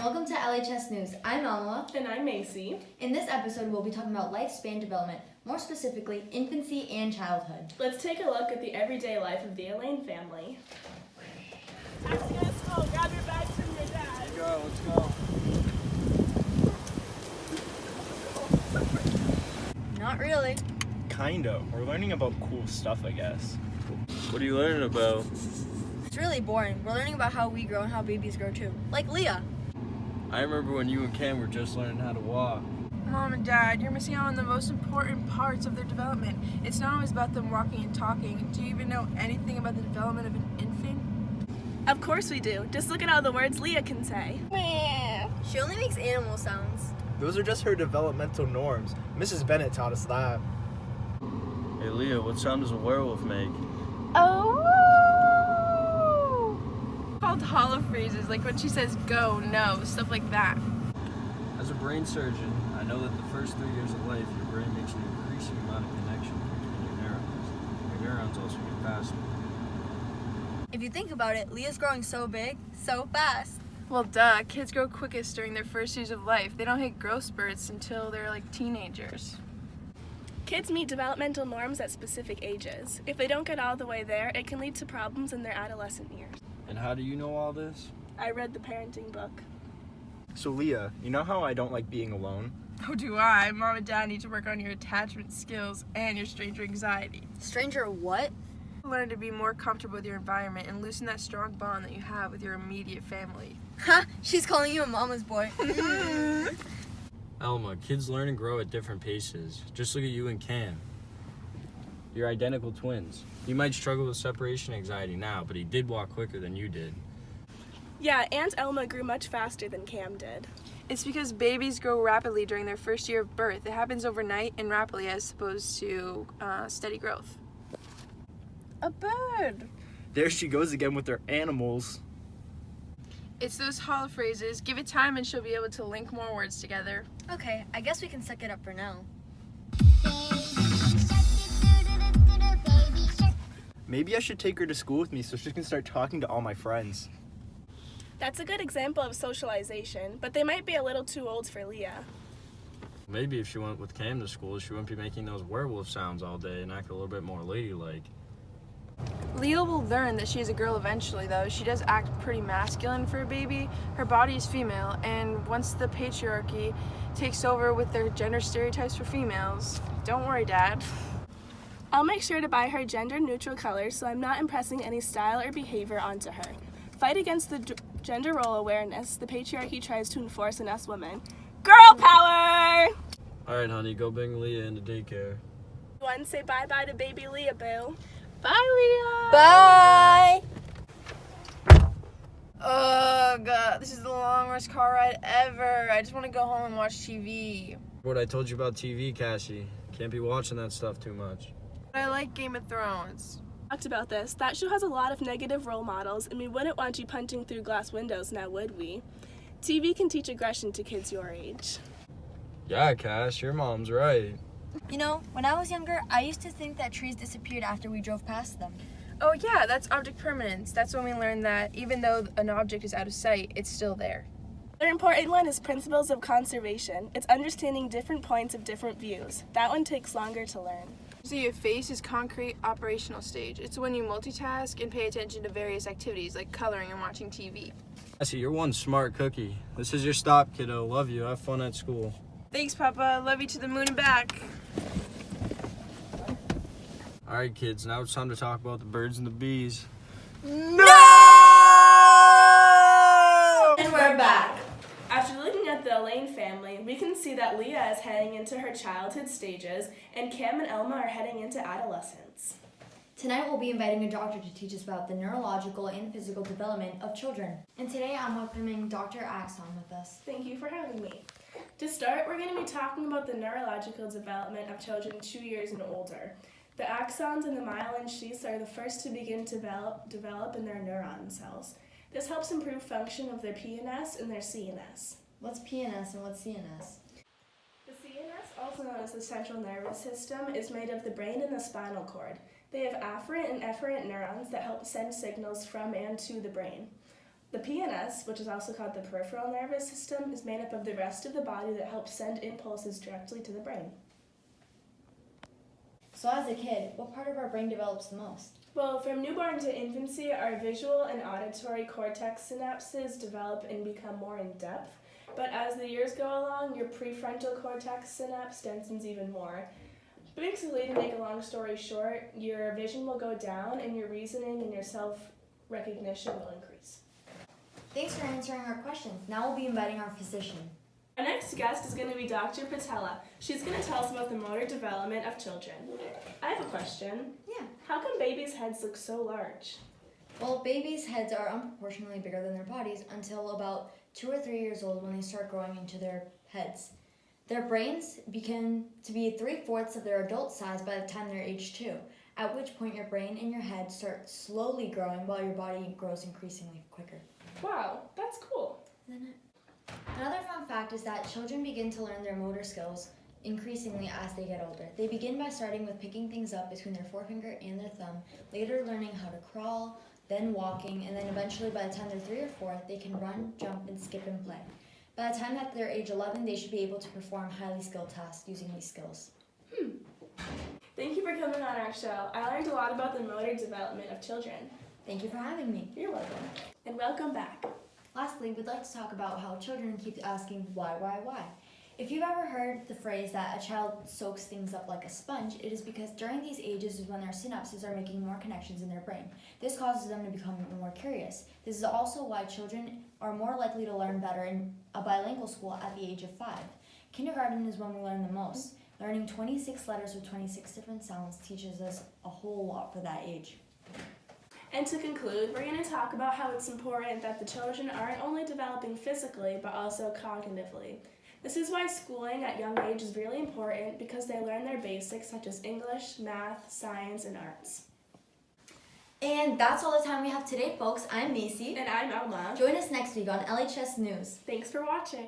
welcome to LHS News. I'm Alma. And I'm Macy. In this episode, we'll be talking about lifespan development, more specifically, infancy and childhood. Let's take a look at the everyday life of the Elaine family. Taxi us home. Grab your bags from your dad. Let's go. Not really. Kinda. We're learning about cool stuff, I guess. What are you learning about? It's really boring. We're learning about how we grow and how babies grow too. Like Leah. I remember when you and Cam were just learning how to walk. Mom and Dad, you're missing out on the most important parts of their development. It's not always about them walking and talking. Do you even know anything about the development of an infant? Of course we do. Just look at all the words Leah can say. She only makes animal sounds. Those are just her developmental norms. Mrs. Bennett taught us that. Hey Leah, what sound does a werewolf make? Oh! Called hollow phrases, like when she says go, no, stuff like that. As a brain surgeon, I know that the first 3 years of life, your brain makes an increasing amount of connection between your neurons. Your neurons also get faster. If you think about it, Leah's growing so big, so fast. Well, duh. Kids grow quickest during their first years of life. They don't hit growth spurts until they're like teenagers. Kids meet developmental norms at specific ages. If they don't get all the way there, it can lead to problems in their adolescent years. And how do you know all this? I read the parenting book. So Leah, you know how I don't like being alone? Oh, do I? Mom and Dad need to work on your attachment skills and your stranger anxiety. Stranger what? Learn to be more comfortable with your environment and loosen that strong bond that you have with your immediate family. Ha! She's calling you a mama's boy. Alma, kids learn and grow at different paces. Just look at you and Cam. You're identical twins. You might struggle with separation anxiety now, but he did walk quicker than you did. Yeah, Aunt Elma grew much faster than Cam did. It's because babies grow rapidly during their first year of birth. It happens overnight and rapidly as opposed to steady growth. A bird! There she goes again with her animals. It's those hollow phrases. Give it time and she'll be able to link more words together. Okay, I guess we can suck it up for now. Maybe I should take her to school with me so she can start talking to all my friends. That's a good example of socialization, but they might be a little too old for Leah. Maybe if she went with Cam to school, she wouldn't be making those werewolf sounds all day and act a little bit more ladylike. Leah will learn that she is a girl eventually, though. She does act pretty masculine for a baby. Her body is female, and once the patriarchy takes over with their gender stereotypes for females, don't worry, Dad. I'll make sure to buy her gender-neutral colors so I'm not impressing any style or behavior onto her. Fight against the gender role awareness the patriarchy tries to enforce in us women. Girl power! Alright, honey, go bring Leah into daycare. One, say bye-bye to baby Leah, boo. Bye, Leah! Bye! Oh, God, this is the longest car ride ever. I just want to go home and watch TV. What I told you about TV, Cassie. Can't be watching that stuff too much. But I like Game of Thrones. Talked about this. That show has a lot of negative role models, and we wouldn't want you punching through glass windows, now would we? TV can teach aggression to kids your age. Yeah, Cass, your mom's right. You know, when I was younger, I used to think that trees disappeared after we drove past them. Oh, yeah, that's object permanence. That's when we learn that even though an object is out of sight, it's still there. Another important one is principles of conservation. It's understanding different points of different views. That one takes longer to learn. See, a phase is concrete operational stage. It's when you multitask and pay attention to various activities like coloring and watching TV. Cassie, you're one smart cookie. This is your stop, kiddo. Love you. Have fun at school. Thanks, Papa. Love you to the moon and back. Alright, kids, now it's time to talk about the birds and the bees. And we're back. After looking at the Elaine family, we can see that Leah is heading into her childhood stages, and Cam and Elma are heading into adolescence. Tonight we'll be inviting a doctor to teach us about the neurological and physical development of children. And today I'm welcoming Dr. Axon with us. Thank you for having me. To start, we're going to be talking about the neurological development of children 2 years and older. The axons and the myelin sheaths are the first to begin to develop in their neuron cells. This helps improve function of their PNS and their CNS. What's PNS and what's CNS? The CNS, also known as the central nervous system, is made of the brain and the spinal cord. They have afferent and efferent neurons that help send signals from and to the brain. The PNS, which is also called the peripheral nervous system, is made up of the rest of the body that helps send impulses directly to the brain. So as a kid, what part of our brain develops the most? Well, from newborn to infancy, our visual and auditory cortex synapses develop and become more in depth. But as the years go along, your prefrontal cortex synapse densens even more. Basically, to make a long story short, your vision will go down and your reasoning and your self-recognition will increase. Thanks for answering our questions. Now we'll be inviting our physician. Our next guest is going to be Dr. Patella. She's going to tell us about the motor development of children. I have a question. Yeah. How come babies' heads look so large? Well, babies' heads are unproportionately bigger than their bodies until about 2 or 3 years old when they start growing into their heads. Their brains begin to be 3/4 of their adult size by the time they're age 2, at which point your brain and your head start slowly growing while your body grows increasingly quicker. Wow, that's cool. Isn't it? Another fun fact is that children begin to learn their motor skills increasingly as they get older. They begin by starting with picking things up between their forefinger and their thumb, later learning how to crawl, then walking, and then eventually by the time they're 3 or 4, they can run, jump, and skip and play. By the time that they're age 11, they should be able to perform highly skilled tasks using these skills. Thank you for coming on our show. I learned a lot about the motor development of children. Thank you for having me. You're welcome. And welcome back. Lastly, we'd like to talk about how children keep asking why. If you've ever heard the phrase that a child soaks things up like a sponge, it is because during these ages is when their synapses are making more connections in their brain. This causes them to become more curious. This is also why children are more likely to learn better in a bilingual school at the age of 5. Kindergarten is when we learn the most. Learning 26 letters with 26 different sounds teaches us a whole lot for that age. And to conclude, we're going to talk about how it's important that the children aren't only developing physically, but also cognitively. This is why schooling at young age is really important because they learn their basics such as English, math, science, and arts. And that's all the time we have today, folks. I'm Macy. And I'm Alma. Join us next week on LHS News. Thanks for watching.